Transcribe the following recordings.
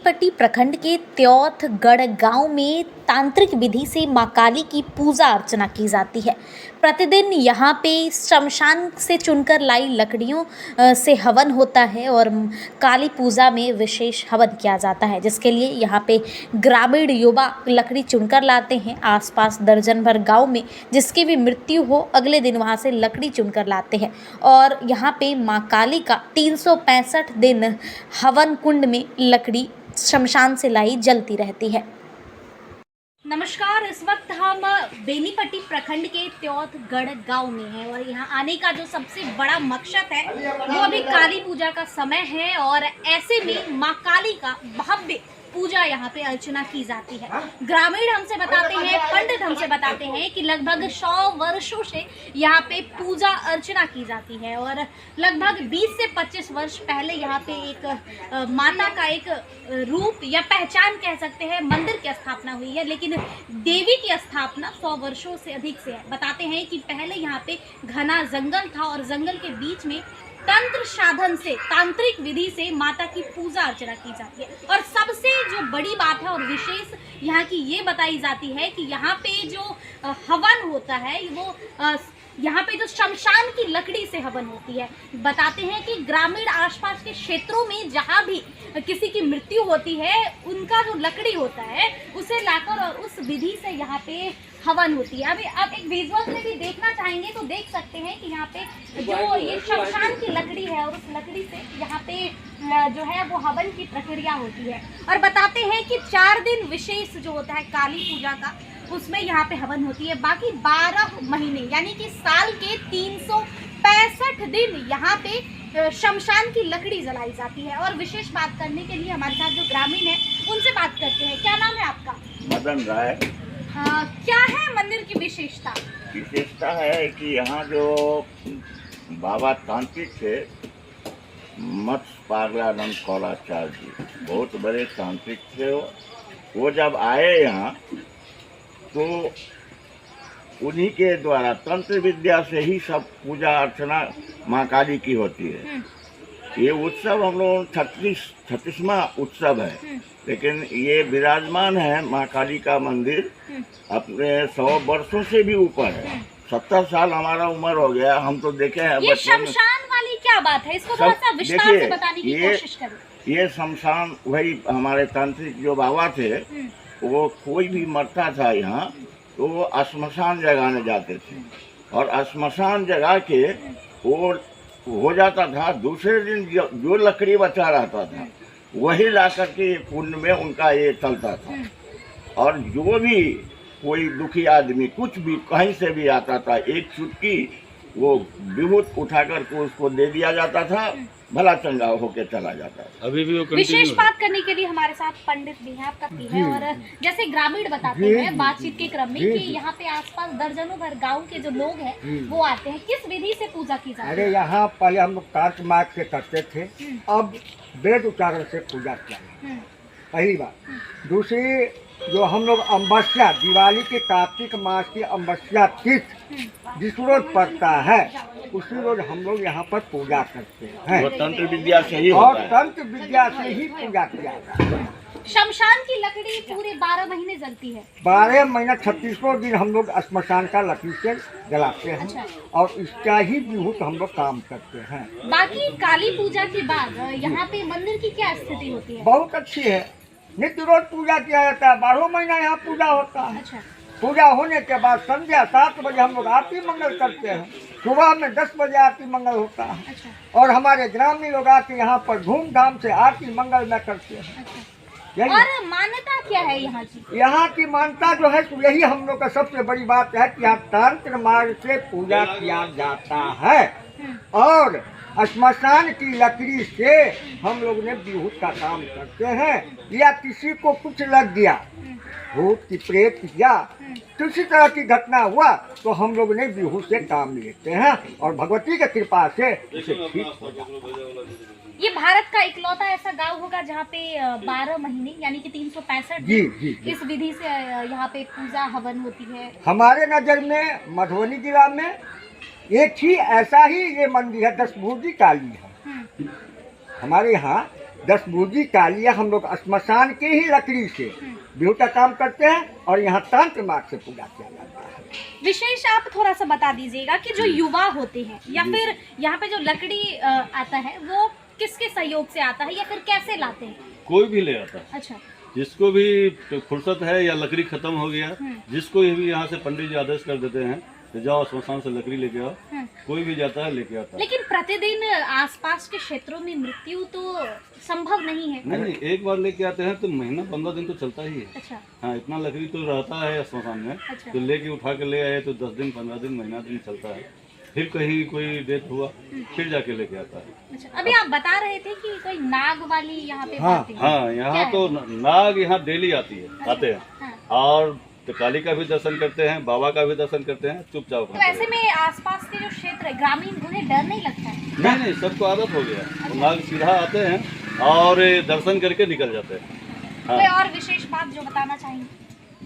बेनीपट्टी प्रखंड के त्योथगढ़ गांव में तांत्रिक विधि से मां काली की पूजा अर्चना की जाती है। प्रतिदिन यहां पे शमशान से चुनकर लाई लकड़ियों से हवन होता है और काली पूजा में विशेष हवन किया जाता है, जिसके लिए यहां पे ग्रामीण युवा लकड़ी चुनकर लाते हैं। आसपास दर्जन भर गांव में जिसकी भी मृत्यु हो, अगले दिन वहां से लकड़ी चुनकर लाते हैं और यहां पे मां काली का 365 दिन हवन कुंड में लकड़ी शमशान से लाई जलती रहती है। नमस्कार, इस वक्त हम बेनीपट्टी प्रखंड के त्योथगढ़ गांव में हैं और यहाँ आने का जो सबसे बड़ा मकसद है वो अभी काली पूजा का समय है और ऐसे में मां काली का भव्य पूजा यहाँ पे अर्चना की जाती है। ग्रामीण हमसे बताते हैं, पंडित हमसे बताते हैं कि लगभग 100 वर्षों से यहाँ पे पूजा अर्चना की जाती है और लगभग 20 से 25 वर्ष पहले यहाँ पे एक माता का एक रूप या पहचान कह सकते हैं, मंदिर की स्थापना हुई है, लेकिन देवी की स्थापना 100 वर्षों से अधिक से है। बताते हैं कि पहले यहाँ पे घना जंगल था और जंगल के बीच में तंत्र साधन से, तांत्रिक विधि से माता की पूजा अर्चना की जाती है। और सबसे जो बड़ी बात है और विशेष यहाँ की ये बताई जाती है कि यहाँ पे जो हवन होता है वो यहाँ पे जो शमशान की लकड़ी से हवन होती है। बताते हैं कि ग्रामीण आसपास के क्षेत्रों में जहाँ भी किसी की मृत्यु होती है, उनका जो लकड़ी होता है उसे लाकर और उस विधि से यहाँ पे हवन होती है। अभी आप एक विजुअल में भी देखना चाहेंगे तो देख सकते हैं कि यहाँ पे जो ये शमशान की लकड़ी है और उस लकड़ी से यहाँ पे जो है वो हवन की प्रक्रिया होती है। और बताते हैं कि 4 दिन विशेष जो होता है काली पूजा का, उसमें यहाँ पे हवन होती है। बाकी 12 महीने यानी कि साल के 365 दिन यहाँ पे शमशान की लकड़ी जलाई जाती है। और विशेष बात करने के लिए हमारे साथ जो ग्रामीण है उनसे बात करते हैं। क्या नाम है आपका? मदन राय। क्या है मंदिर की विशेषता? विशेषता है कि यहाँ जो बाबा तांत्रिक थे, मत्स्य पागलानंद कौलाचार्य जी, बहुत बड़े तांत्रिक थे। वो जब आए यहाँ तो उन्हीं के द्वारा तंत्र विद्या से ही सब पूजा अर्चना माँ काली की होती है। ये उत्सव हम लोग 36वां उत्सव है, लेकिन ये विराजमान है माँ काली का मंदिर अपने 100 वर्षों से भी ऊपर है। 70 साल हमारा उम्र हो गया, हम तो देखे हैं। ये शमशान वाली क्या बात है, इसको थोड़ा सा विस्तार से बताने की कोशिश करें। ये शमशान वही हमारे तांत्रिक जो बाबा थे, वो कोई भी मरता था यहाँ तो वो श्मशान जगाने जाते थे और श्मशान जगा के वो हो जाता था। दूसरे दिन जो लकड़ी बचा रहता था वही ला करके कुंड में उनका ये चलता था। और जो भी कोई दुखी आदमी कुछ भी कहीं से भी आता था, एक चुटकी वो विभूत उठा करके उसको दे दिया जाता था, भला चंगा होके चला जाता था। अभी भी वो विशेष बात करने के लिए हमारे साथ पंडित भी हैं, आपका भी है। और जैसे ग्रामीण बताते हैं बातचीत के क्रम में कि यहाँ पे आसपास दर्जनों भर गांव के जो लोग हैं वो आते हैं। किस विधि से पूजा की जाती है? अरे यहाँ पहले हम लोग कार्च मार्ग से करते थे, अब वेद उच्चारण से पूजा किया, पहली बात। दूसरी, जो हम लोग अमावस्या, दिवाली के कार्तिक मास की अमावस्या तिथि जिस रोज पड़ता है उसी रोज हम लोग यहाँ पर पूजा करते हैं। वो तंत्र विद्या से ही और होता है। तंत्र विद्या से ही पूजा किया जाता है। शमशान की लकड़ी पूरे 12 महीने जलती है। 12 महीना 36 दिन हम लोग श्मशान का लकड़ी से जलाते हैं। अच्छा। और इसका ही विभूत हम लोग काम करते हैं। बाकी काली पूजा के बाद यहाँ पे मंदिर की क्या स्थिति होती है? बहुत अच्छी है, नित्य रोज पूजा किया जाता है, 12 महीना यहाँ पूजा होता है। अच्छा। पूजा होने के बाद संध्या 7 बजे हम लोग आरती मंगल करते हैं, सुबह में 10 बजे आरती मंगल होता है। अच्छा। और हमारे ग्रामीण लोग आके यहाँ पर धूमधाम से आरती मंगल में करते हैं। अच्छा। यही और मान्यता क्या है यहाँ की? यहाँ की मान्यता जो है तो यही हम लोग का सबसे बड़ी बात है कि यहाँ तंत्र मार्ग से पूजा किया जाता है और श्मशान की लकड़ी से हम लोग ने विभूत का काम करते हैं। या किसी को कुछ लग गया, भूत की प्रेत या किसी तरह की घटना हुआ तो हम लोग ने विभूत से काम लेते हैं और भगवती की कृपा से उसे ठीक हो जाता है। ये भारत का इकलौता ऐसा गांव होगा जहाँ पे 12 महीने यानी कि 365 दिन इस विधि से यहाँ पे पूजा हवन होती है। हमारे नज़र में मधुबनी जिला में एक ही ऐसा ही ये मंदिर है, 10 भुजी काली है। हमारे यहाँ दशभुजी कालिया हम लोग श्मशान की ही लकड़ी से बिहू का काम करते हैं और यहाँ तंत्र मार्ग से पूजा किया जाता है। विशेष आप थोड़ा सा बता दीजिएगा कि जो युवा होते हैं या फिर यहाँ पे जो लकड़ी आता है वो किसके सहयोग से आता है या फिर कैसे लाते हैं? कोई भी ले आता है, अच्छा। जिसको भी फुर्सत है या लकड़ी खत्म हो गया, जिसको भी यहाँ से पंडित जी आदेश कर देते हैं तो जाओ श्मशान से लकड़ी लेके आओ, कोई भी जाता है लेके आता है। लेकिन प्रतिदिन आसपास के क्षेत्रों में मृत्यु तो संभव नहीं है। नहीं, एक बार लेके आते हैं तो महीना 15 दिन तो चलता ही है। अच्छा। हाँ, इतना लकड़ी तो रहता है श्मशान में। अच्छा। तो लेके उठा के ले आए तो 10 दिन 15 दिन महीना दिन चलता है। फिर कहीं कोई डेथ हुआ फिर जाके लेके आता है। अच्छा, अभी आप बता रहे थे कि कोई नाग वाली यहाँ पे हाँ, बात है। हाँ, यहाँ क्या तो नाग यहाँ डेली आती है, आते हैं हाँ। और तो काली का भी दर्शन करते हैं, बाबा का भी दर्शन करते हैं, चुपचाप तो ऐसे में आसपास के जो क्षेत्र है ग्रामीण, उन्हें डर नहीं लगता है? नहीं, सबको आदत हो गया। तो नाग सीधा आते हैं और दर्शन करके निकल जाते हैं। हाँ। कोई और विशेष बात जो बताना चाहेंगे?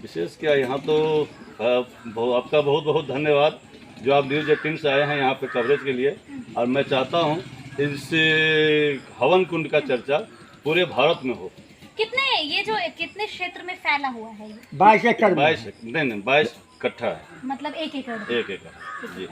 विशेष क्या, यहाँ तो आपका बहुत बहुत धन्यवाद जो आप न्यूज़ 18 से आए हैं यहाँ पे कवरेज के लिए। और मैं चाहता हूँ इससे हवन कुंड का चर्चा पूरे भारत में हो। कितने क्षेत्र में फैला हुआ है ये? 22 एकड़ में। 22 कट्ठा है, मतलब 1 एकड़। 1 एकड़ जी।